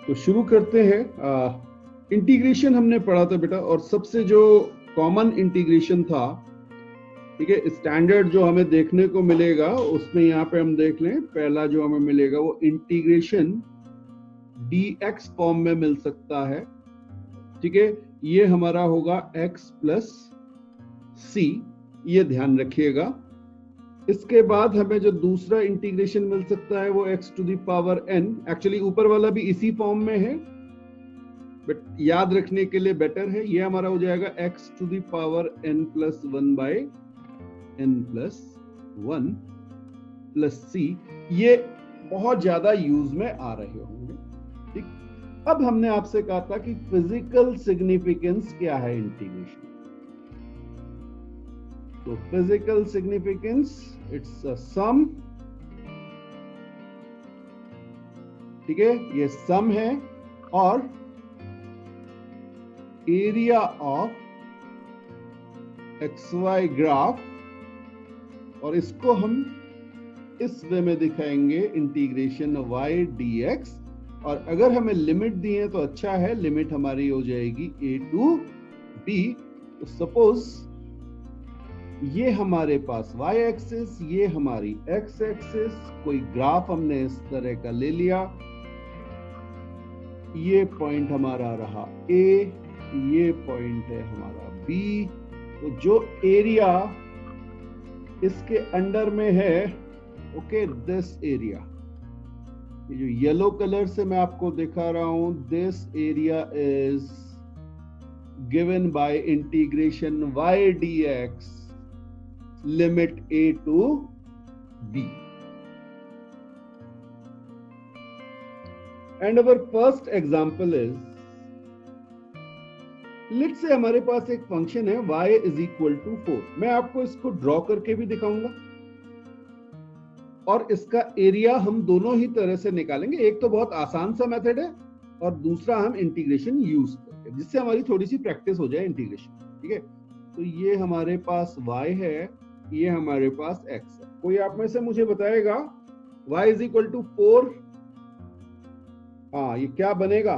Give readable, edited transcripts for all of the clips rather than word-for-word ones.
तो शुरू करते हैं। इंटीग्रेशन हमने पढ़ा था बेटा, और सबसे जो कॉमन इंटीग्रेशन था, ठीक है, स्टैंडर्ड जो हमें देखने को मिलेगा उसमें यहाँ पे हम देख लें, पहला जो हमें मिलेगा वो इंटीग्रेशन dx फॉर्म में मिल सकता है। ठीक है, ये हमारा होगा x प्लस सी, ये ध्यान रखिएगा। इसके बाद हमें जो दूसरा इंटीग्रेशन मिल सकता है वो x to the power n, actually ऊपर वाला भी इसी फॉर्म में है बट याद रखने के लिए बेटर है, ये हमारा हो जाएगा x to the power n plus 1 by n plus 1 plus c। ये बहुत ज्यादा यूज में आ रहे होंगे। ठीक, अब हमने आपसे कहा था कि फिजिकल सिग्निफिकेंस क्या है इंटीग्रेशन। तो फिजिकल सिग्निफिकेंस इट्स अ सम, ठीक है, ये सम है, और एरिया ऑफ XY ग्राफ, और इसको हम इस वे में दिखाएंगे इंटीग्रेशन y dx। और अगर हमें लिमिट दी है तो अच्छा है, लिमिट हमारी हो जाएगी a टू b। तो सपोज ये हमारे पास y एक्सिस, ये हमारी x एक्सिस, कोई ग्राफ हमने इस तरह का ले लिया, ये पॉइंट हमारा रहा a, ये पॉइंट है हमारा b। तो जो एरिया इसके अंडर में है, ओके, दिस एरिया, ये जो येलो कलर से मैं आपको दिखा रहा हूं, this area is given by integration y dx limit a to b। And our first example is, let's say हमारे पास एक फंक्शन है y इज इक्वल टू 4। मैं आपको इसको ड्रॉ करके भी दिखाऊंगा और इसका एरिया हम दोनों ही तरह से निकालेंगे। एक तो बहुत आसान सा मेथड है और दूसरा हम इंटीग्रेशन यूज करके, जिससे हमारी थोड़ी सी प्रैक्टिस हो जाए इंटीग्रेशन। ठीक है, तो ये हमारे पास y है, ये हमारे पास x है। कोई आप में से मुझे बताएगा y इज इक्वल टू 4, हाँ, ये क्या बनेगा?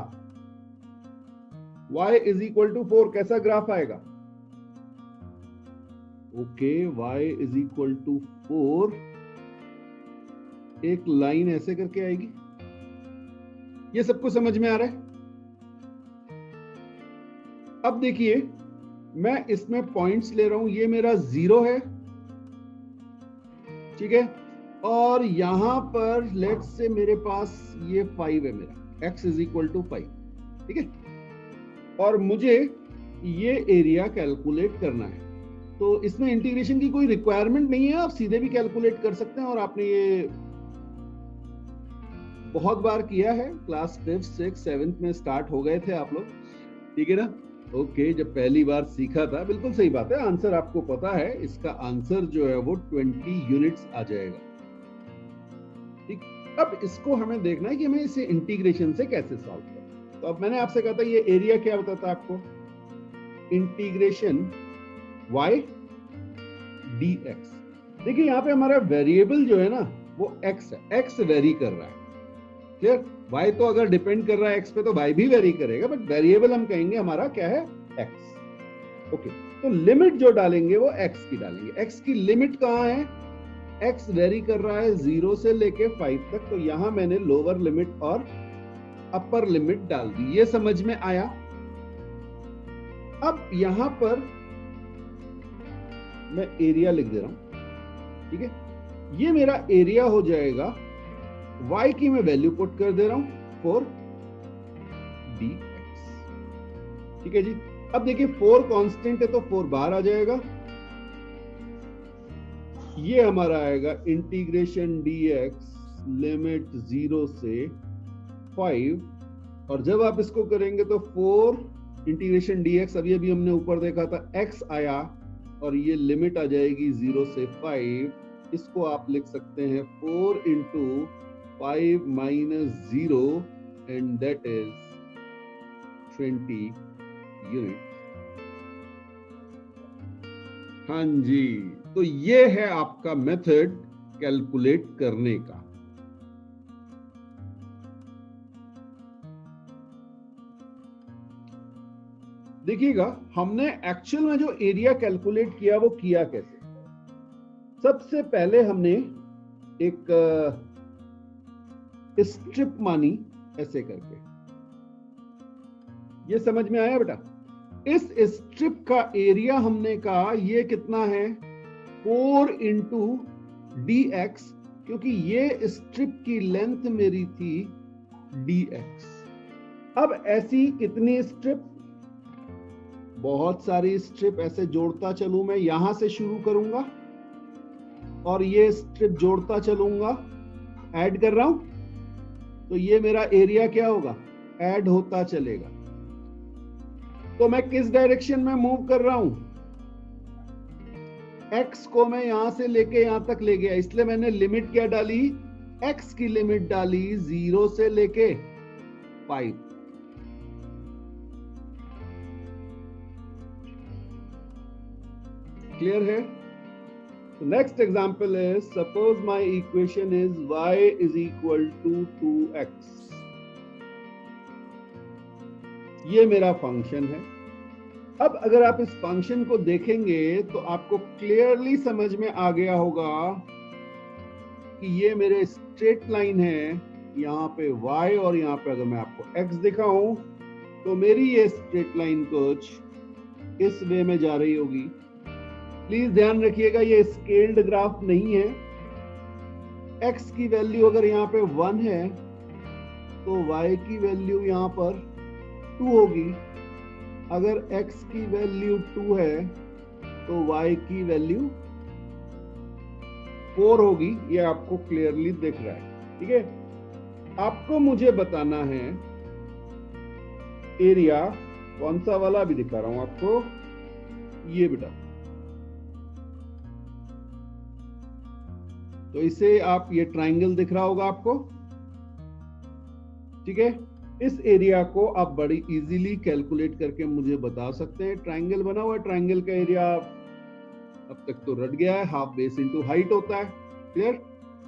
y इज इक्वल टू 4 कैसा ग्राफ आएगा? Okay, y is equal to 4, एक लाइन ऐसे करके आएगी। ये सबको समझ में आ रहा है? अब देखिए, मैं इसमें पॉइंट्स ले रहा हूं, ये मेरा 0 है, ठीक है, और यहां पर लेट्स से मेरे पास ये 5 है, मेरा x इज इक्वल टू 5, ठीक है, और मुझे ये एरिया कैलकुलेट करना है। तो इसमें इंटीग्रेशन की कोई रिक्वायरमेंट नहीं है, आप सीधे भी कैलकुलेट कर सकते हैं, और आपने ये बहुत बार किया है, क्लास 5th 6th 7th में स्टार्ट हो गए थे आप लोग, ठीक है ना? ओके, जब पहली बार सीखा था, बिल्कुल सही बात है, आंसर आपको पता है, इसका आंसर जो है वो 20 यूनिट्स आ जाएगा। ठीक, अब इसको हमें देखना है कि हमें इसे इंटीग्रेशन से कैसे सॉल्व करना। तो अब मैंने आपसे कहा था ये एरिया क्या बताता आपको, इंटीग्रेशन y dx। देखिए यहाँ पे हमारा वेरिएबल जो है ना वो x है, x वेरी कर रहा है, क्लियर? y तो अगर डिपेंड कर रहा है x पे तो y भी वेरी करेगा, बट वेरिएबल हम कहेंगे हमारा क्या है, x। ओके, तो लिमिट जो डालेंगे वो x की डालेंगे। x की लिमिट कहाँ है? x वेरी कर रहा है 0 से लेके 5 तक, तो यहां मैंने लोअर लिमिट और अपर लिमिट डाल दी। ये समझ में आया? अब यहां पर मैं एरिया लिख दे रहा हूं, ठीक है, ये मेरा एरिया हो जाएगा, y की मैं वैल्यू पुट कर दे रहा हूं 4 dx, ठीक है जी। अब देखिए 4 कांस्टेंट है तो 4 बाहर आ जाएगा, ये हमारा आएगा इंटीग्रेशन dx लिमिट 0 से 5, और जब आप इसको करेंगे तो 4 इंटीग्रेशन dx, अभी अभी हमने ऊपर देखा था x आया, और ये लिमिट आ जाएगी 0 से 5। इसको आप लिख सकते हैं 4 into 5 minus 0, and that is 20 unit. हाँ जी, तो ये है आपका मेथड कैलकुलेट करने का। देखिएगा हमने एक्चुअल में जो एरिया कैलकुलेट किया वो किया कैसे। सबसे पहले हमने एक स्ट्रिप मानी ऐसे करके, ये समझ में आया बेटा? इस स्ट्रिप का एरिया हमने कहा ये कितना है 4 इंटू dx, क्योंकि ये स्ट्रिप की लेंथ मेरी थी dx। अब ऐसी कितनी स्ट्रिप, बहुत सारी स्ट्रिप ऐसे जोड़ता चलूं, मैं यहां से शुरू करूंगा और ये स्ट्रिप जोड़ता चलूंगा, ऐड कर रहा हूं, तो ये मेरा एरिया क्या होगा, ऐड होता चलेगा। तो मैं किस डायरेक्शन में मूव कर रहा हूं, x को मैं यहां से लेके यहां तक ले गया, इसलिए मैंने लिमिट क्या डाली, x की लिमिट डाली 0 से लेके 5। क्लियर है? तो नेक्स्ट एग्जांपल है, suppose my equation is y is equal to 2x। ये मेरा फंक्शन है। अब अगर आप इस फंक्शन को देखेंगे तो आपको क्लियरली समझ में आ गया होगा कि ये मेरे स्ट्रेट लाइन है, यहाँ पे y और यहाँ पे अगर मैं आपको x दिखाऊं तो मेरी ये स्ट्रेट लाइन कुछ इस वे में जा रही होगी। प्लीज ध्यान रखिएगा ये स्केल्ड ग्राफ नहीं है। x की वैल्यू अगर यहाँ पे 1 है तो y की वैल्यू यहाँ पर 2 होगी, अगर x की वैल्यू 2 है तो y की वैल्यू 4 होगी। ये आपको क्लियरली दिख रहा है, ठीक है? आपको मुझे बताना है एरिया कौन सा वाला, भी दिखा रहा हूं आपको, ये बेटा। तो इसे आप, ये ट्राइंगल दिख रहा होगा आपको, ठीक है? इस एरिया को आप बड़ी इजीली कैलकुलेट करके मुझे बता सकते हैं। ट्राइंगल बना हुआ है, ट्राइंगल का एरिया अब तक तो रट गया है, हाफ बेस इनटू हाइट होता है। क्लियर?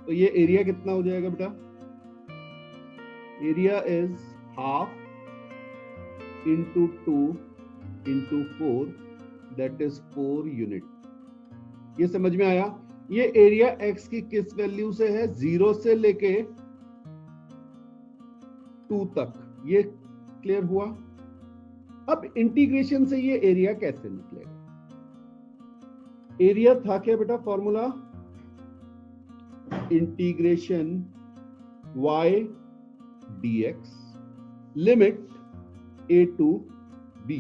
तो ये एरिया कितना हो जाएगा बेटा, area is half into 2 into 4, that is 4 unit. ये समझ में आया? ये एरिया x की किस वैल्यू से है, 0 से लेके 2 तक। ये क्लियर हुआ? अब इंटीग्रेशन से ये एरिया कैसे निकलेगा? एरिया था क्या बेटा formula, integration y dx limit a to b।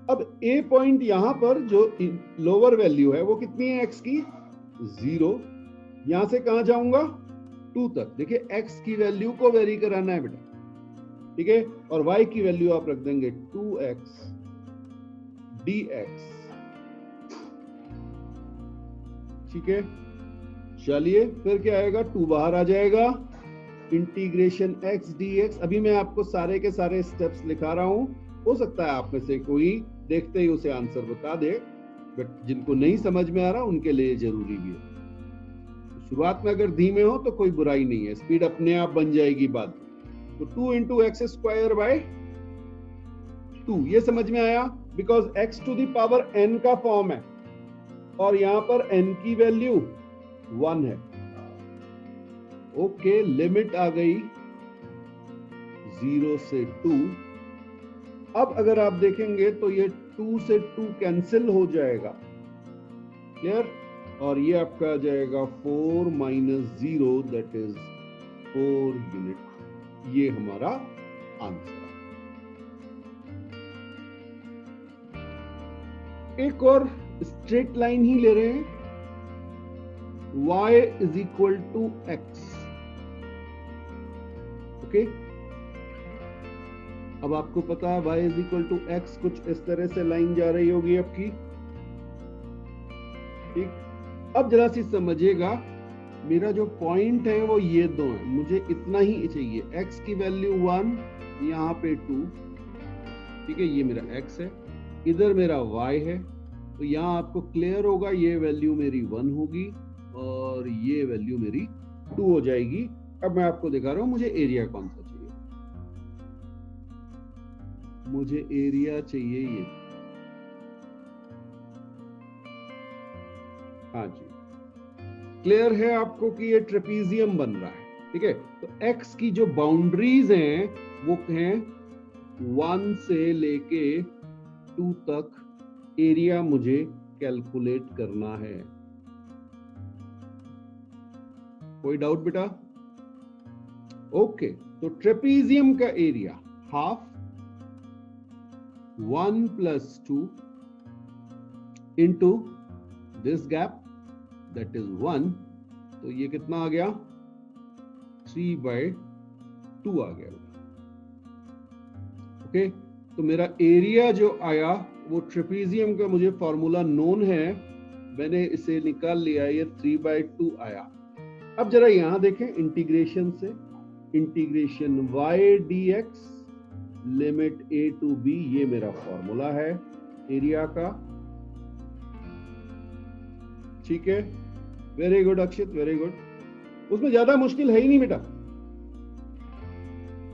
अब a पॉइंट यहां पर जो लोअर वैल्यू है वो कितनी है x की, 0। यहां से कहां जाऊंगा, 2 तक। देखिए x की वैल्यू को वेरी कराना है बेटा, ठीक है? और y की वैल्यू आप रख देंगे 2x dx, ठीक है? चलिए फिर क्या आएगा, 2 बाहर आ जाएगा, इंटीग्रेशन x dx। अभी मैं आपको सारे के सारे स्टेप्स लिखा रहा हूं, हो सकता है आप में से कोई देखते ही उसे आंसर बता दे, बट जिनको नहीं समझ में आ रहा उनके लिए जरूरी भी है। शुरुआत में अगर धीमे हो तो कोई बुराई नहीं है, स्पीड अपने आप बन जाएगी बाद में। तो 2 इंटू एक्स स्क्वायर बाय 2, ये समझ में आया? Because x to the power n का फॉर्म है और यहां पर n की वैल्यू 1 है। ओके, लिमिट आ गई 0 से 2। अब अगर आप देखेंगे तो ये 2 से 2 कैंसिल हो जाएगा, क्लियर? और ये आपका आ जाएगा 4 माइनस 0, दैट इज 4 यूनिट। ये हमारा आंसर। एक और स्ट्रेट लाइन ही ले रहे हैं, y is equal to x। Okay, अब आपको पता है y is equal to x, कुछ इस तरह से लाइन जा रही होगी आपकी, ठीक? अब जरा सी समझिएगा, मेरा जो पॉइंट है वो ये दो है, मुझे इतना ही चाहिए। x की वैल्यू 1, यहाँ पे 2, ठीक है? ये मेरा x है, इधर मेरा y है। तो यहाँ आपको क्लियर होगा, ये वैल्यू मेरी 1 होगी और ये वैल्यू मेरी 2 हो जाएगी। अब मैं आपको दिखा रहा हूं मुझे एरिया कौन सा चाहिए। मुझे एरिया चाहिए ये, हाँ जी, क्लियर है आपको कि ये ट्रेपीजियम बन रहा है, ठीक है। तो x की जो बाउंड्रीज हैं वो हैं 1 से लेके 2 तक एरिया मुझे कैलकुलेट करना है। कोई डाउट बेटा? ओके, तो ट्रेपीजियम का area half 1 + 2 into this gap that is 1, तो ये कितना आ गया? 3/2 आ गया। ओके, तो मेरा एरिया जो आया वो ट्रेपीजियम का मुझे फॉर्मूला नोन है, मैंने इसे निकाल लिया, ये 3/2 आया। अब जरा यहां देखें इंटीग्रेशन से, integration y dx limit a to b, ये मेरा फॉर्मूला है एरिया का, ठीक है। वेरी गुड अक्षित, वेरी गुड, उसमें ज्यादा मुश्किल है ही नहीं बेटा।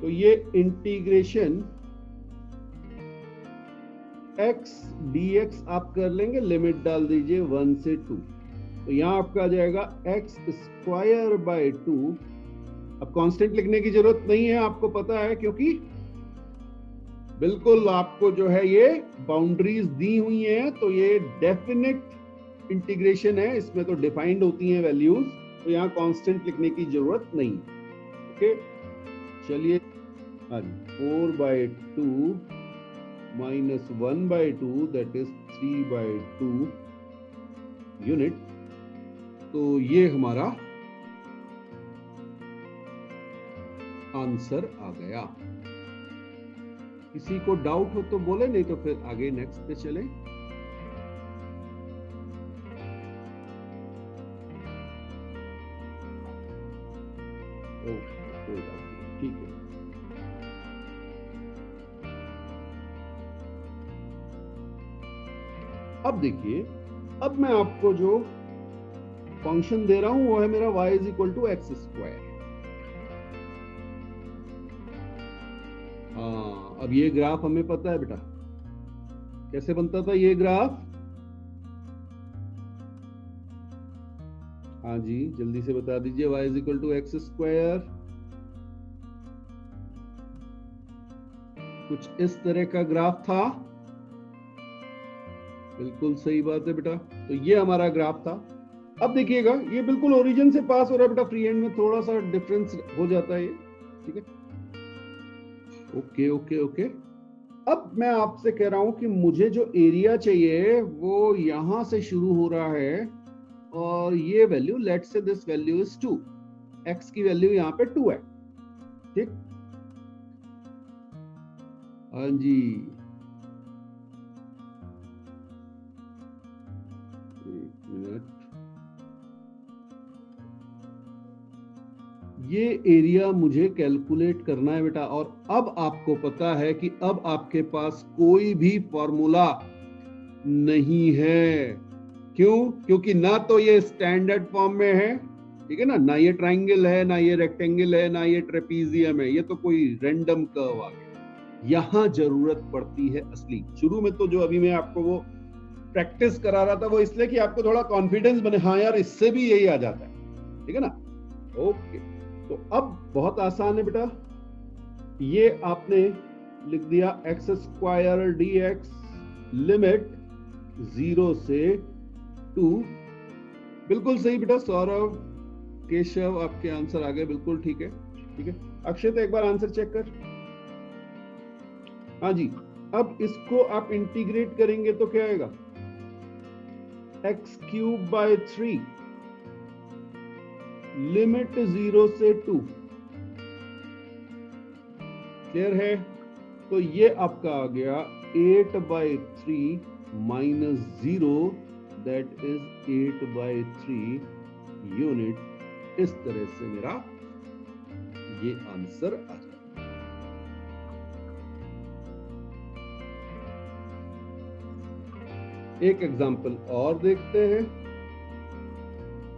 तो ये इंटीग्रेशन x dx आप कर लेंगे, लिमिट डाल दीजिए 1 से 2, तो यहां आपका आ जाएगा x²/2। अब कांस्टेंट लिखने की जरूरत नहीं है, आपको पता है, क्योंकि बिल्कुल आपको जो है ये बाउंड्रीज दी हुई हैं, तो ये डेफिनेट इंटीग्रेशन है, इसमें तो डिफाइंड होती हैं वैल्यूज, तो यहां कांस्टेंट लिखने की जरूरत नहीं। ओके, चलिए, 4/2 minus 1/2 दैट इज 3/2 यूनिट, तो ये हमारा आंसर आ गया। किसी को डाउट हो तो बोले, नहीं तो फिर आगे नेक्स्ट पे चले। ठीक है, अब देखिए, अब मैं आपको जो फंक्शन दे रहा हूं वो है मेरा y = x²। हाँ, अब ये ग्राफ हमें पता है बेटा, कैसे बनता था ये ग्राफ? हाँ जी, जल्दी से बता दीजिए, y = x²। कुछ इस तरह का ग्राफ था, बिल्कुल सही बात है बेटा, तो ये हमारा ग्राफ था। अब देखिएगा, ये बिल्कुल ओरिजिन से पास हो रहा है बेटा, फ्री हैंड में थोड़ा सा डिफरेंस हो जाता है ये, ठीक है। ओके ओके ओके, अब मैं आपसे कह रहा हूं कि मुझे जो एरिया चाहिए वो यहां से शुरू हो रहा है, और ये value, let's say this value is 2, x की वैल्यू यहां पे 2 है, ठीक। हाँ जी, एक मिनट, ये एरिया मुझे कैलकुलेट करना है बेटा, और अब आपको पता है कि अब आपके पास कोई भी फॉर्मूला नहीं है। क्यों? क्योंकि ना तो ये स्टैंडर्ड फॉर्म में है, ठीक है ना ये ट्राइंगल है, ना ये रेक्टेंगल है, ना ये ट्रेपीजियम है, ये तो कोई रैंडम कर्व आ गया। यहां जरूरत पड़ती है असली। शुरू में तो जो अभी मैं आपको वो प्रैक्टिस करा रहा था, वो इसलिए कि आपको थोड़ा कॉन्फिडेंस बने, हाँ यार इससे भी यही आ जाता है, ठीक है ना। ओके, तो अब बहुत आसान है बेटा, ये आपने लिख दिया x² dx लिमिट 0 से 2। बिल्कुल सही बेटा, सौरभ, केशव, आपके आंसर आ गए, बिल्कुल ठीक है, ठीक है। अक्षय, एक बार आंसर चेक कर। हाँ जी, अब इसको आप इंटीग्रेट करेंगे तो क्या आएगा? x³ / 3 लिमिट 0 से 2, क्लियर है? तो ये आपका आ गया 8/3 - 0 दैट इज 8/3 यूनिट। इस तरह से मेरा ये आंसर आ जाए। एक एग्जाम्पल और देखते हैं,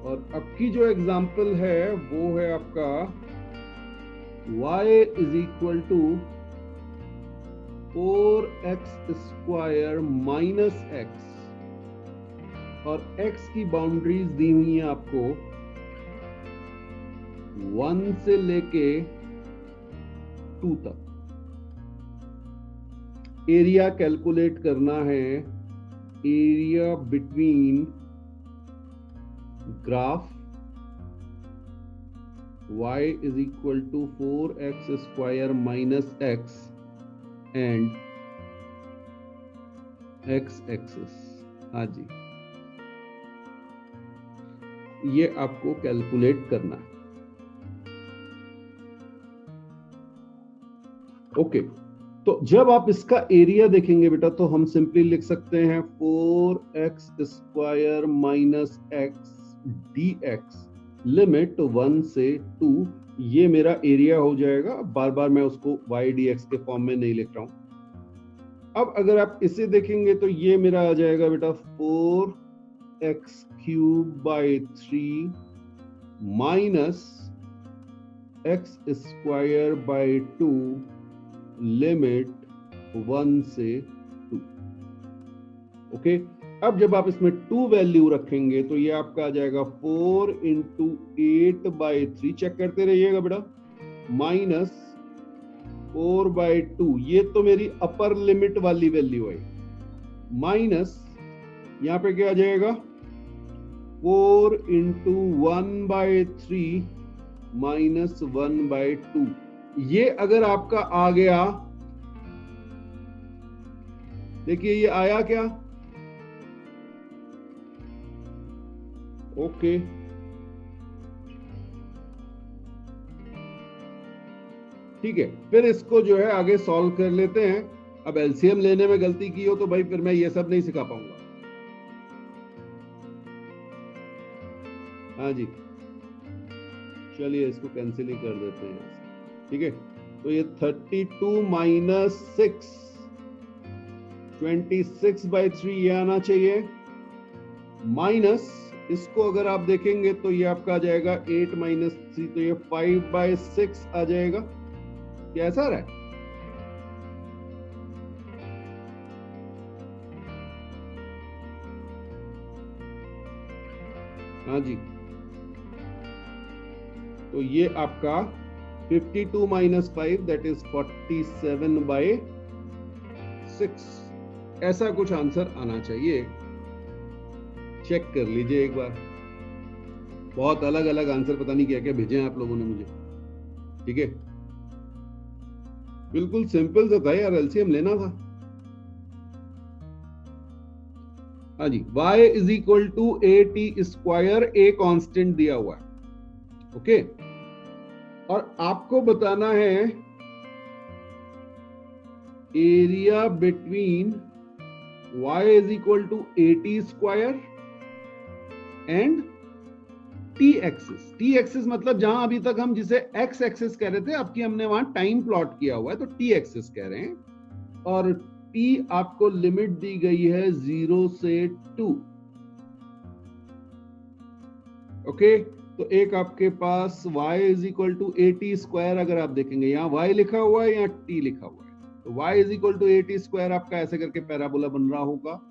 और अब की जो एग्जाम्पल है वो है आपका y = 4x² - x और x की बाउंड्रीज दी हुई हैं आपको 1 से लेके 2 तक। एरिया कैलकुलेट करना है, area between graph y is equal to 4x square minus x and x axis। हाँ जी, ये आपको कैलकुलेट करना है। ओके, तो जब आप इसका एरिया देखेंगे बेटा तो हम सिंपली लिख सकते हैं 4x square minus x dx limit 1 से 2, ये मेरा एरिया हो जाएगा। बार बार मैं उसको y dx के फॉर्म में नहीं लिख रहा हूं। अब अगर आप इसे देखेंगे तो ये मेरा आ जाएगा बेटा 4x cube by 3 minus x square by 2 limit 1 से 2। ओके, अब जब आप इसमें 2 वैल्यू रखेंगे तो ये आपका आ जाएगा 4 इंटू 8 बाई 3, चेक करते रहिएगा बेटा, माइनस 4 बाई 2, ये तो मेरी अपर लिमिट वाली वैल्यू है, माइनस यहां पे क्या आ जाएगा 4 इंटू 1 बाई 3 माइनस 1 बाई 2। ये अगर आपका आ गया, देखिए ये आया क्या, ओके, ठीक है। फिर इसको जो है आगे सॉल्व कर लेते हैं। अब एलसीएम लेने में गलती की हो तो भाई फिर मैं ये सब नहीं सिखा पाऊंगा। हाँ जी, चलिए इसको कैंसिल ही कर देते हैं, ठीक है। तो ये 32 माइनस 6 26 बाई 3 ये आना चाहिए, माइनस इसको अगर आप देखेंगे तो ये आपका आ जाएगा 8 माइनस 3, तो ये 5 बाई 6 आ जाएगा। कैसा रहा है? हाँ जी, तो ये आपका 52 माइनस 5 दैट इज 47 बाई 6, ऐसा कुछ आंसर आना चाहिए। चेक कर लीजिए एक बार, बहुत अलग अलग आंसर पता नहीं क्या क्या भेजे हैं आप लोगों ने मुझे, ठीक है। बिल्कुल सिंपल सा था यार, एलसीएम लेना था। हाँ जी, y is equal to a t square, a constant दिया हुआ है, ओके। और आपको बताना है area between y is equal to a t square and t axis. T axis मतलब जहां अभी तक हम जिसे एक्स एक्सिस कह रहे थे, आपकी हमने वहां टाइम प्लॉट किया हुआ है तो टी एक्सिस कह रहे हैं। और टी आपको लिमिट दी गई है 0 से 2, ओके। तो एक आपके पास y is equal to a t square, अगर आप देखेंगे यहाँ y लिखा हुआ है, यहाँ t लिखा हुआ है, तो y is equal to a t square आपका ऐसे करके पैराबोला बन रहा होगा।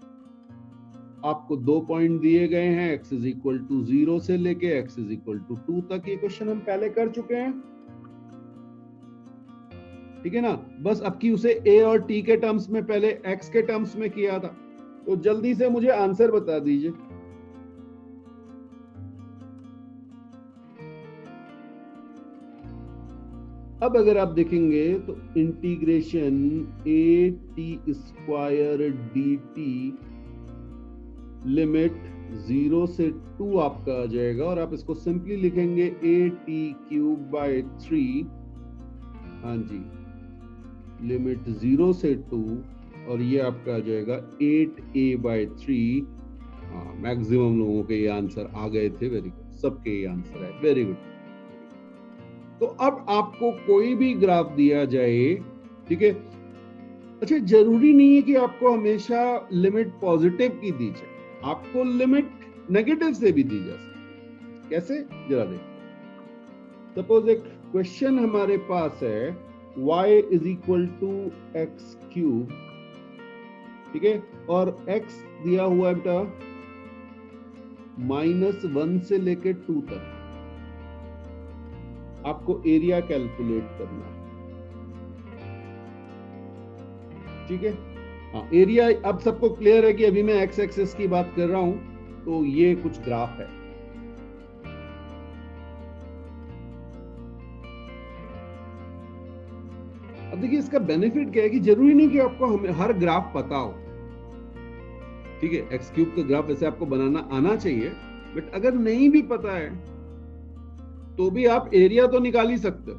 आपको 2 पॉइंट दिए गए हैं, x इज इक्वल टू 0 से लेके x इज इक्वल टू 2 तक। ये क्वेश्चन हम पहले कर चुके हैं, ठीक है ना। बस अब की उसे a और t के टर्म्स में, पहले x के टर्म्स में किया था। तो जल्दी से मुझे आंसर बता दीजिए। अब अगर आप देखेंगे तो इंटीग्रेशन ए t square D T limit 0 से 2 आपका आ जाएगा, और आप इसको सिंपली लिखेंगे ए टी क्यूब बाई 3, हाँ जी, लिमिट 0 से 2, और ये आपका आ जाएगा 8a बाई 3। हाँ, मैक्सिमम लोगों के ये आंसर आ गए थे, वेरी गुड, सबके ये आंसर है, वेरी गुड। तो अब आपको कोई भी ग्राफ दिया जाए, ठीक है, अच्छा जरूरी नहीं है कि आपको हमेशा लिमिट पॉजिटिव की दी जाए, आपको लिमिट नेगेटिव से भी दी जा सकती है। कैसे, जरा देखो। सपोज एक क्वेश्चन हमारे पास है y is equal to x cube, ठीक है, और x दिया हुआ है बेटा -1 से लेके 2 तक आपको एरिया कैलकुलेट करना है। ठीक है, हाँ एरिया अब सबको क्लियर है कि अभी मैं एक्स एक्सिस की बात कर रहा हूं, तो ये कुछ ग्राफ है। अब देखिए इसका बेनिफिट क्या है कि जरूरी नहीं कि आपको हर ग्राफ पता हो। ठीक है, एक्स क्यूब का ग्राफ वैसे आपको बनाना आना चाहिए, बट अगर नहीं भी पता है तो भी आप एरिया तो निकाल ही सकते हो।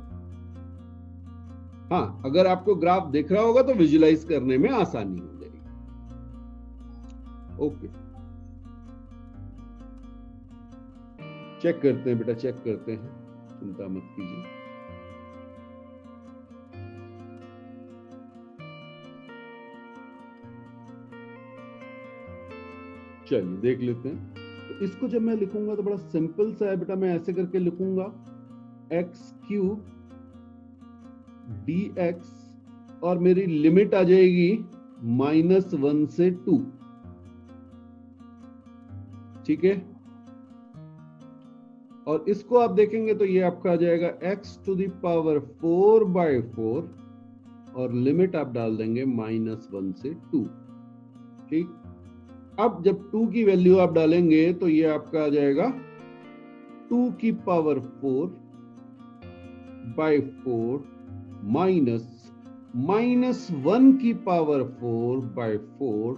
हाँ, अगर आपको ग्राफ दिख रहा होगा तो विजुलाइज करने में आसानी हो जाएगी। ओके, चेक करते हैं बेटा, चेक करते हैं, चिंता मत कीजिए। चलिए देख लेते हैं। तो इसको जब मैं लिखूंगा तो बड़ा सिंपल सा है बेटा, मैं ऐसे करके लिखूंगा एक्स क्यूब dx और मेरी लिमिट आ जाएगी -1 से 2। ठीक है, और इसको आप देखेंगे तो ये आपका आ जाएगा x टू द पावर 4/4 और लिमिट आप डाल देंगे -1 से 2। ठीक, अब जब 2 की वैल्यू आप डालेंगे तो ये आपका आ जाएगा 2 की पावर 4/4 -1 की पावर 4/4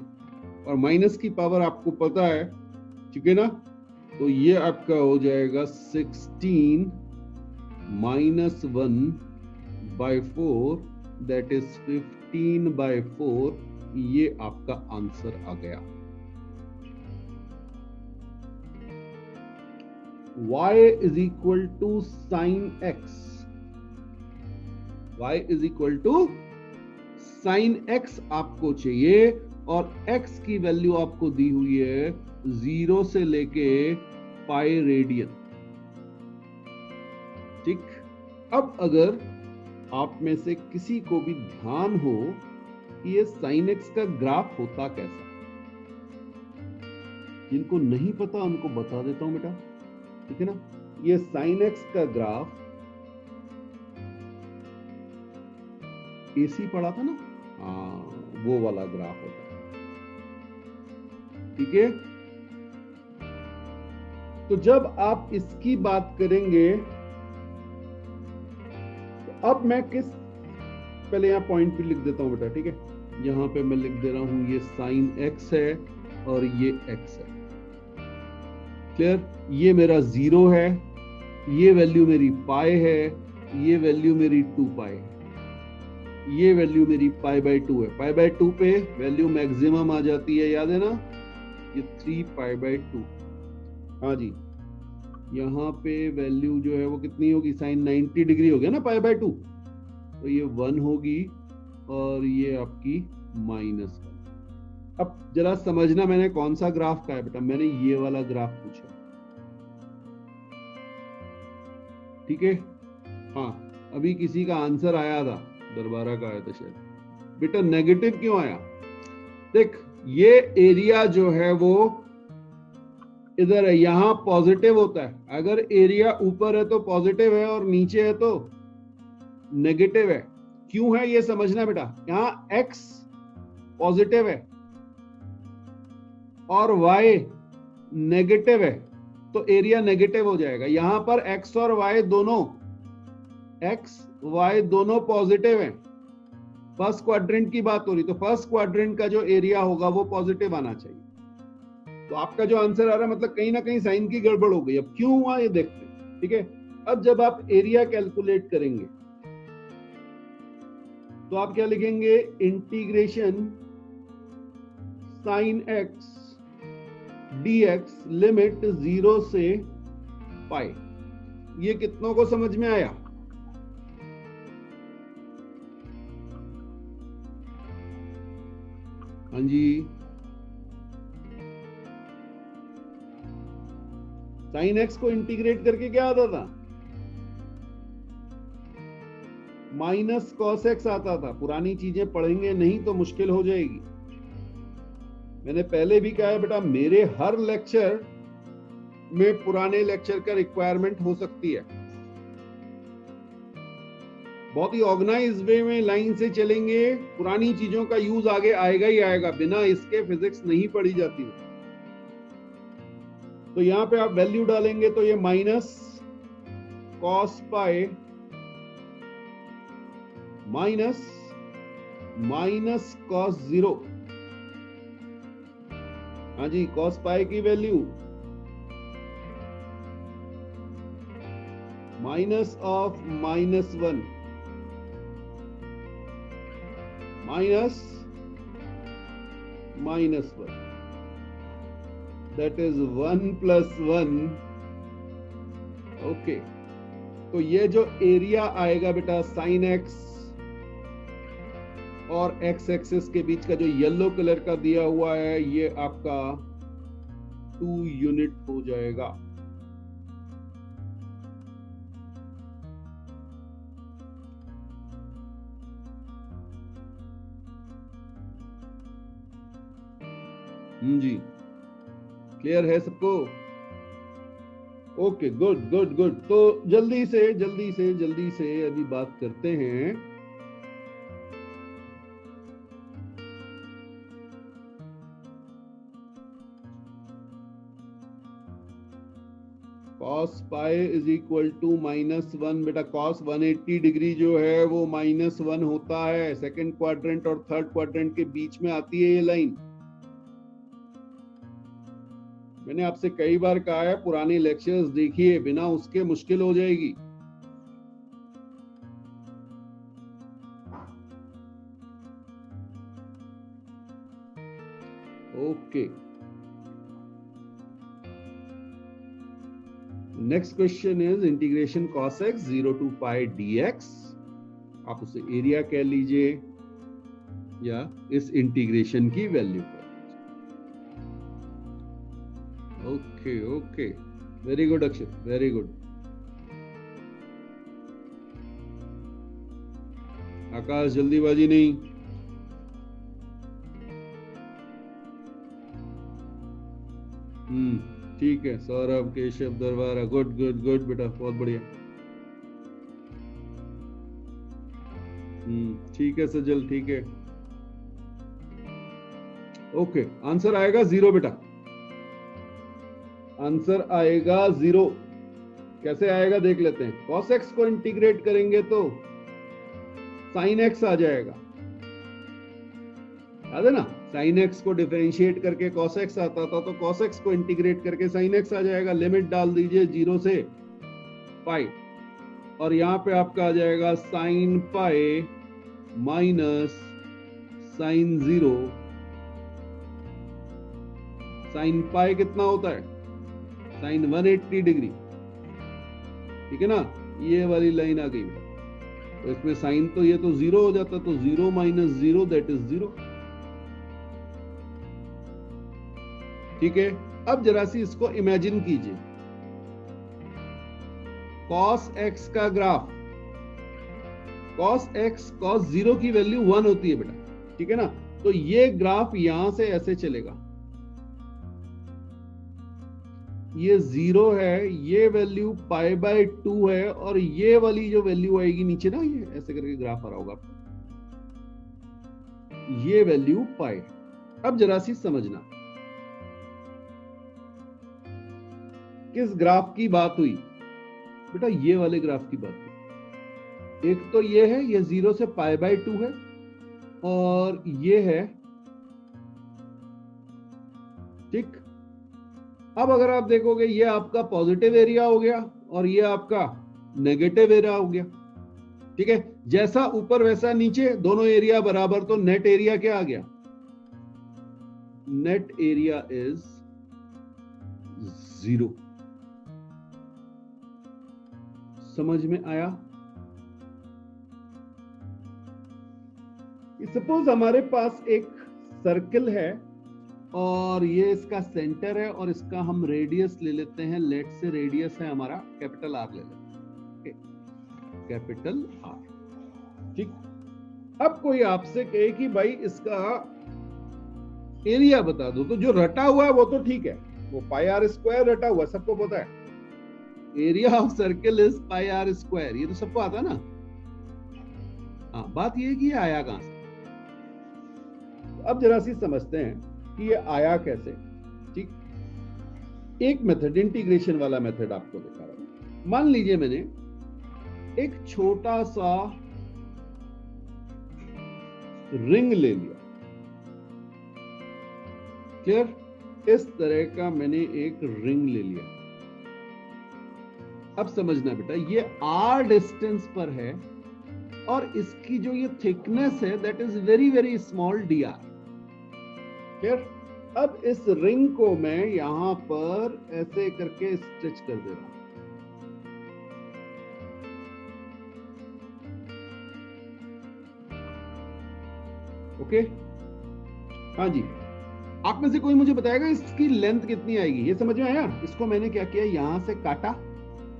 और माइनस की पावर आपको पता है, ठीक है ना, तो ये आपका हो जाएगा 16 -1/4 दैट इज 15/4। ये आपका आंसर आ गया। y is equal to sin x, y is equal to sin x आपको चाहिए और x की वैल्यू आपको दी हुई है 0 से लेके पाई रेडियन। ठीक, अब अगर आप में से किसी को भी ध्यान हो कि ये sin x का ग्राफ होता कैसा, जिनको नहीं पता उनको बता देता हूं बेटा। ठीक है ना, ये sin x का ग्राफ AC पढ़ा था ना, वो वाला ग्राफ होता है। ठीक है, तो जब आप इसकी बात करेंगे तो अब मैं पहले यहां पॉइंट भी लिख देता हूं बेटा। ठीक है, यहां पे मैं लिख दे रहा हूं ये sin x है और ये x है। क्लियर, ये मेरा 0 है, ये वैल्यू मेरी पाई है, ये वैल्यू मेरी 2 पाई है, ये वैल्यू मेरी π/2 है। π/2 पे वैल्यू मैक्सिमम आ जाती है, याद है ना, ये 3π/2। हाँ जी, यहाँ पे वैल्यू जो है वो कितनी होगी, साइन 90 डिग्री हो गया ना π/2, तो ये 1 होगी और ये आपकी -1। अब जरा समझना मैंने कौन सा ग्राफ का है बेटा, मैंने ये वाला ग्राफ पूछा। ठीक है, हाँ अभी किसी का आंसर आया था, दरबारा का आया था शायद। बेटा नेगेटिव क्यों आया, देख ये एरिया जो है वो इधर है, यहां पॉजिटिव होता है। अगर एरिया ऊपर है तो पॉजिटिव है और नीचे है तो नेगेटिव है। क्यों है ये समझना बेटा, यहां x पॉजिटिव है और y नेगेटिव है तो एरिया नेगेटिव हो जाएगा। यहां पर x और y दोनों पॉजिटिव हैं। फर्स्ट क्वाड्रेंट की बात हो रही, तो फर्स्ट क्वाड्रेंट का जो एरिया होगा वो पॉजिटिव आना चाहिए। तो आपका जो आंसर आ रहा है मतलब कहीं ना कहीं साइन की गड़बड़ हो गई। अब क्यों हुआ ये देखते हैं। ठीक है, अब जब आप एरिया कैलकुलेट करेंगे तो आप क्या लिखेंगे, integration sine x dx limit 0 से पाई। ये कितनों को समझ में आया? हाँ जी, साइन x को इंटीग्रेट करके क्या आता था, माइनस कॉस x आता था। पुरानी चीजें पढ़ेंगे नहीं तो मुश्किल हो जाएगी। मैंने पहले भी कहा है बेटा, मेरे हर लेक्चर में पुराने लेक्चर का रिक्वायरमेंट हो सकती है। बहुत ही ऑर्गेनाइज वे में लाइन से चलेंगे, पुरानी चीजों का यूज आगे आएगा ही आएगा, बिना इसके फिजिक्स नहीं पढ़ी जाती। तो यहाँ पे आप वैल्यू डालेंगे तो ये minus cos pi minus cos 0। हाँ जी, कॉस पाई की value minus of -1 minus -1, that is 1 + 1। Okay, तो ये जो एरिया आएगा बेटा साइन एक्स और एक्स एक्सिस के बीच का जो येलो कलर का दिया हुआ है, ये आपका 2 यूनिट हो जाएगा। जी, क्लियर है सबको? Okay, good good good. तो जल्दी से अभी बात करते हैं cos pi is equal to -1। बेटा cos 180 डिग्री जो है वो -1 होता है। सेकंड क्वाड्रेंट और थर्ड क्वाड्रेंट के बीच में आती है ये लाइन। मैंने आपसे कई बार कहा है पुराने लेक्चर्स देखिए, बिना उसके मुश्किल हो जाएगी। Okay, next question is integration cos x 0 to pi dx। आप उसे एरिया कह लीजिए या इस इंटीग्रेशन की वैल्यू कर। Okay okay, very good Akshay, very good. Akash जल्दीबाजी नहीं। ठीक है, Saurabh, Keshav, Darbara, good good good बेटा, बहुत बढ़िया। ठीक है सजल, ठीक है। ओके, आंसर आएगा 0 बेटा, आंसर आएगा 0। कैसे आएगा देख लेते हैं। cos x को इंटीग्रेट करेंगे तो sin x आ जाएगा, याद है ना? sin x को डिफरेंशिएट करके cos x आता था, तो cos x को इंटीग्रेट करके sin x आ जाएगा। लिमिट डाल दीजिए 0 से पाई, और यहां पे आपका आ जाएगा sin pi minus sin 0। sin पाई कितना होता है? sin 180 डिग्री, ठीक है ना? ये वाली लाइन आ गई बेटा, तो इसमें साइन तो ये तो 0 हो जाता, तो 0 - 0 दैट इज 0। ठीक है, अब जरा सी इसको इमेजिन कीजिए। cos x का ग्राफ, cos x cos 0 की वैल्यू 1 होती है बेटा, ठीक है ना? तो ये ग्राफ यहां से ऐसे चलेगा, ये 0 है, ये वैल्यू π/2 है, और ये वाली जो वैल्यू आएगी नीचे ना, ये ऐसे करके ग्राफ आ रहा होगा आपको, ये वैल्यू पाई। अब जरा सी समझना किस ग्राफ की बात हुई बेटा, ये वाले ग्राफ की बात हुई। एक तो ये है, ये 0 से π/2 है, और ये है, ठीक। अब अगर आप देखोगे, ये आपका पॉजिटिव एरिया हो गया और ये आपका नेगेटिव एरिया हो गया, ठीक है? जैसा ऊपर वैसा नीचे, दोनों एरिया बराबर, तो नेट एरिया क्या आ गया? Net area is 0। समझ में आया? सपोज हमारे पास एक सर्कल है और ये इसका सेंटर है, और इसका हम रेडियस ले लेते हैं। लेट से रेडियस है हमारा कैपिटल R ले लेते हैं, कैपिटल R, ठीक। अब कोई आपसे कहे कि भाई इसका एरिया बता दो, तो जो रटा हुआ है वो तो ठीक है, वो पाई आर स्क्वायर रटा हुआ, सबको पता है। Area of circle is pi r square, ये तो सबको आता ना। हाँ, बात ये है कि ये आया कहां से। अब जरा सी समझते हैं कि ये आया कैसे। ठीक, एक मेथड, इंटीग्रेशन वाला मेथड आपको दिखा रहा हूं। मान लीजिए मैंने एक छोटा सा रिंग ले लिया, क्लियर, इस तरह का मैंने एक रिंग ले लिया। अब समझना बेटा, ये r डिस्टेंस पर है और इसकी जो ये थिकनेस है that is very very small dr, clear. अब इस रिंग को मैं यहां पर ऐसे करके स्ट्रेच कर दे रहा हूं। ओके, हाँ जी, आप में से कोई मुझे बताएगा इसकी लेंथ कितनी आएगी? ये समझ में आया? इसको मैंने क्या किया, यहां से काटा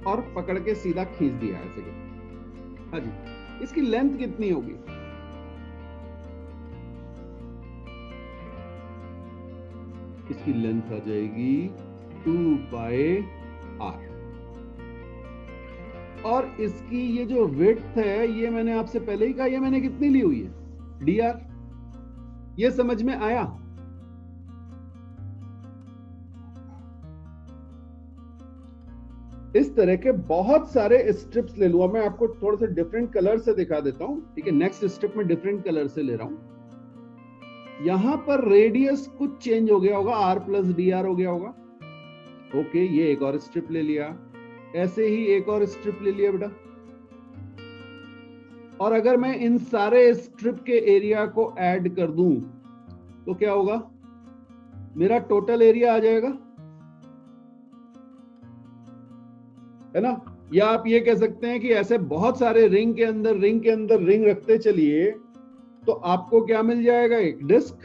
और पकड़ के सीधा खींच दिया ऐसे करके। हाँ जी, इसकी लेंथ कितनी होगी? इसकी लेंथ आ जाएगी 2 पाई r, और इसकी ये जो विड्थ है ये मैंने आपसे पहले ही कहा, ये मैंने कितनी ली हुई है, dr। ये समझ में आया? इस तरह के बहुत सारे स्ट्रिप्स ले लूंगा मैं, आपको थोड़ा सा डिफरेंट कलर से दिखा देता हूं। ठीक है, नेक्स्ट स्ट्रिप में डिफरेंट कलर से ले रहा हूं। यहां पर रेडियस कुछ चेंज हो गया होगा, r प्लस डी आर हो गया होगा। ओके, ये एक और स्ट्रिप ले लिया, ऐसे ही एक और स्ट्रिप ले लिया बेटा। और अगर मैं इन सारे स्ट्रिप के एरिया को ऐड कर दूं तो क्या होगा, मेरा टोटल एरिया आ जाएगा, है ना। या आप ये कह सकते हैं कि ऐसे बहुत सारे रिंग के अंदर रिंग रखते चलिए तो आपको क्या मिल जाएगा, एक डिस्क।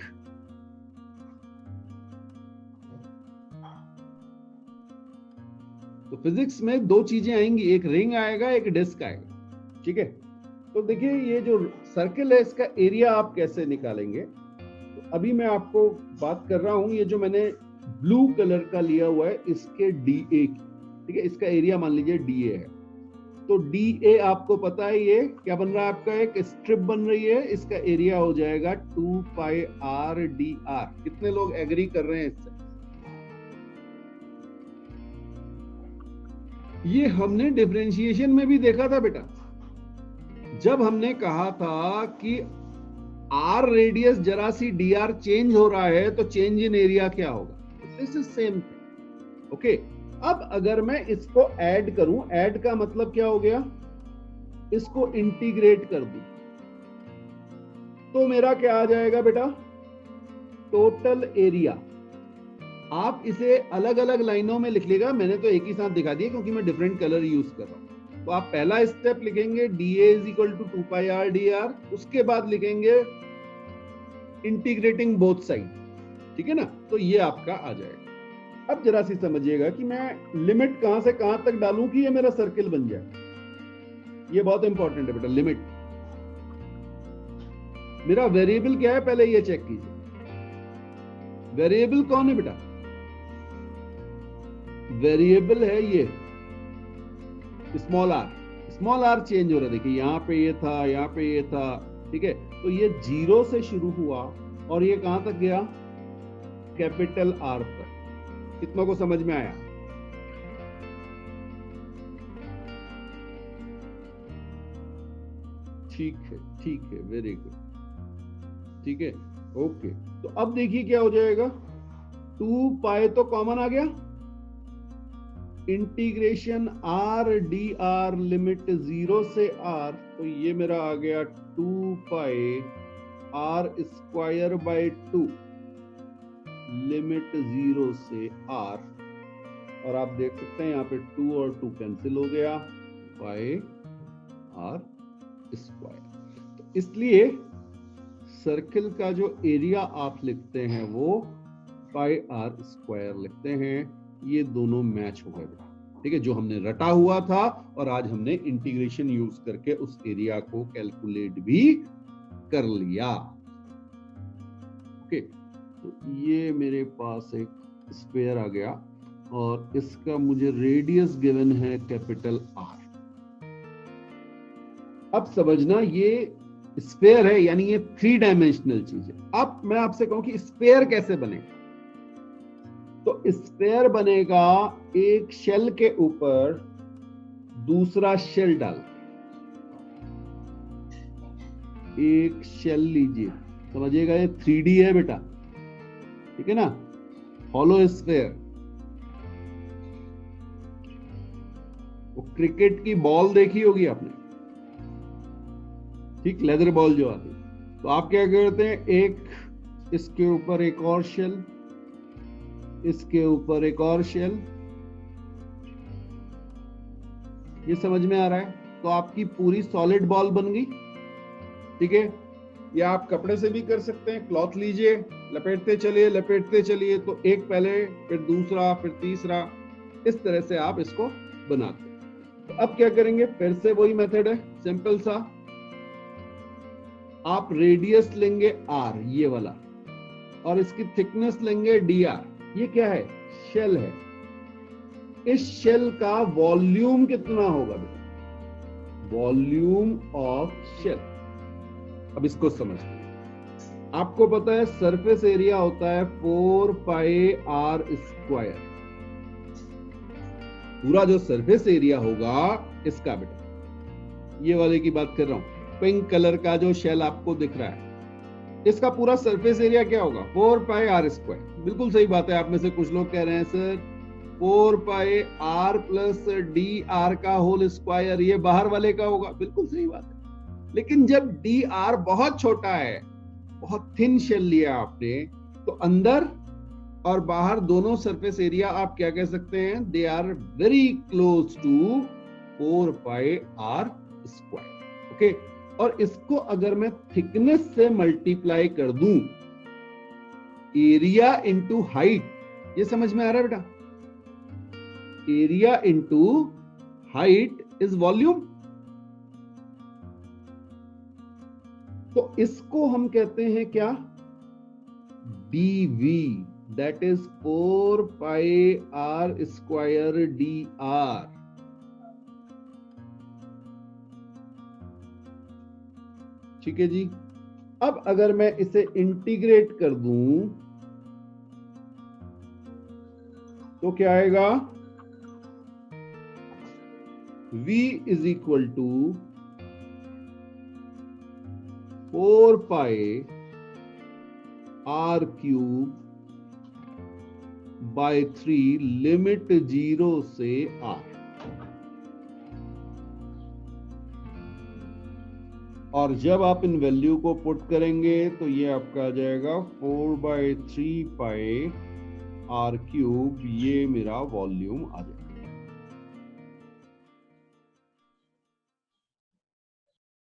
तो फिजिक्स में दो चीजें आएंगी, एक रिंग आएगा, एक डिस्क आएगा। ठीक है, तो देखिए ये जो सर्किल है इसका एरिया आप कैसे निकालेंगे। तो अभी मैं आपको बात कर रहा हूं, ये जो मैंने ब्लू कलर का लिया हुआ है इसके डीए की। ठीक है, इसका एरिया मान लीजिए डीए है। तो डीए आपको पता है ये क्या बन रहा है, आपका एक स्ट्रिप बन रही है, इसका एरिया हो जाएगा 2 पाई आर डी आर। कितने लोग एग्री कर रहे हैं इससे? ये हमने डिफरेंशिएशन में भी देखा था बेटा, जब हमने कहा था कि आर रेडियस जरा सी डी आर चेंज हो रहा है तो चेंज इन एरिया क्या होगा। This is same thing. Okay, अब अगर मैं इसको ऐड करूं, ऐड का मतलब क्या हो गया, इसको इंटीग्रेट कर दूं तो मेरा क्या आ जाएगा बेटा, टोटल एरिया। आप इसे अलग अलग लाइनों में लिख लेगा, मैंने तो एक ही साथ दिखा दिया क्योंकि मैं डिफरेंट कलर यूज कर रहा हूं। तो आप पहला स्टेप लिखेंगे dA is equal to 2 pi r d r, उसके बाद लिखेंगे इंटीग्रेटिंग बोथ साइड। ठीक है ना, तो ये आपका आ जाएगा। अब जरा सी समझिएगा कि मैं लिमिट कहां से कहां तक डालूं कि ये मेरा सर्किल बन जाए। ये बहुत इंपॉर्टेंट है बेटा, लिमिट। मेरा वेरिएबल क्या है पहले ये चेक कीजिए। वेरिएबल कौन है बेटा, वेरिएबल है ये small r. Small r change हो रहा है, देखिए यहाँ पे ये था, यहाँ पे ये था। ठीक है, तो ये 0 से शुरू हुआ और ये कहां तक गया, कैपिटल आर तक। कितना को समझ में आया? ठीक है, ठीक है, वेरी गुड। ठीक है, ओके। तो अब देखिए क्या हो जाएगा, 2 पाई तो कॉमन आ गया, integration are d are limit 0 से r, तो ये मेरा आ गया 2 pi r square by 2 limit 0 से r। और आप देख सकते हैं यहाँ पे 2 और 2 कैंसिल हो गया, पाई आर स्क्वायर। तो इसलिए सर्किल का जो एरिया आप लिखते हैं वो पाई आर स्क्वायर लिखते हैं। ये दोनों मैच हो गए बेटा। ठीक है, जो हमने रटा हुआ था और आज हमने इंटीग्रेशन यूज करके उस एरिया को कैलकुलेट भी कर लिया। ओके, तो ये मेरे पास एक स्क्वायर आ गया और इसका मुझे रेडियस गिवन है कैपिटल आर। अब समझना ये स्फीयर है, यानी ये 3 डायमेंशनल चीज है। अब मैं आपसे कहूं कि स्फीयर कैसे बनेगा, तो स्फीयर बनेगा एक शेल के ऊपर दूसरा शेल डाल, एक शेल लीजिए, समझिएगा ये 3D है बेटा, ठीक है ना, हॉलो स्फीयर। वो क्रिकेट की बॉल देखी होगी आपने, ठीक, लेदर बॉल जो आती है, तो आप क्या करते हैं, एक इसके ऊपर एक और शेल, इसके ऊपर एक और शेल, ये समझ में आ रहा है, तो आपकी पूरी सॉलिड बॉल बन गई, ठीक है। या आप कपड़े से भी कर सकते हैं, क्लॉथ लीजिए, लपेटते चलिए, तो एक पहले, फिर दूसरा, फिर तीसरा, इस तरह से आप इसको बनाते हैं। तो अब क्या करेंगे, फिर से वही मेथड है, सिंपल सा, आप रेडियस लेंगे r, ये वाला, और इसकी थिकनेस लेंगे dr। ये क्या है, शेल है। इस शेल का वॉल्यूम कितना होगा बेटा, वॉल्यूम ऑफ शेल। अब इसको समझते हैं। आपको पता है सरफेस एरिया होता है 4 पाई आर स्क्वायर, पूरा जो सरफेस एरिया होगा इसका बेटा, ये वाले की बात कर रहा हूं, पिंक कलर का जो शेल आपको दिख रहा है, इसका पूरा सरफेस एरिया क्या होगा, 4 पाई आर स्क्वायर। बिल्कुल सही बात है, आप में से कुछ लोग कह रहे हैं sir 4 pi r plus d r का होल स्क्वायर, ये बाहर वाले का होगा। बिल्कुल सही बात है, लेकिन जब डी आर बहुत छोटा है, बहुत थिन शेल लिया आपने, तो अंदर और बाहर दोनों सरफेस एरिया आप क्या कह सकते हैं, they are very close to 4 pi r square. Okay, और इसको अगर मैं थिकनेस से मल्टीप्लाई कर दूं, एरिया इंटू हाइट, ये समझ में आ रहा है बेटा, area into height is volume. तो इसको हम कहते हैं क्या, dv, that is 4 pi r square dr। ठीक है जी। अब अगर मैं इसे इंटीग्रेट कर दूं तो क्या आएगा, v is equal to 4 pi r cube by 3 limit 0 से r। और जब आप इन वैल्यू को पुट करेंगे तो ये आपका आ जाएगा 4/3 पाई आर क्यूब, ये मेरा वॉल्यूम आ जाएगा।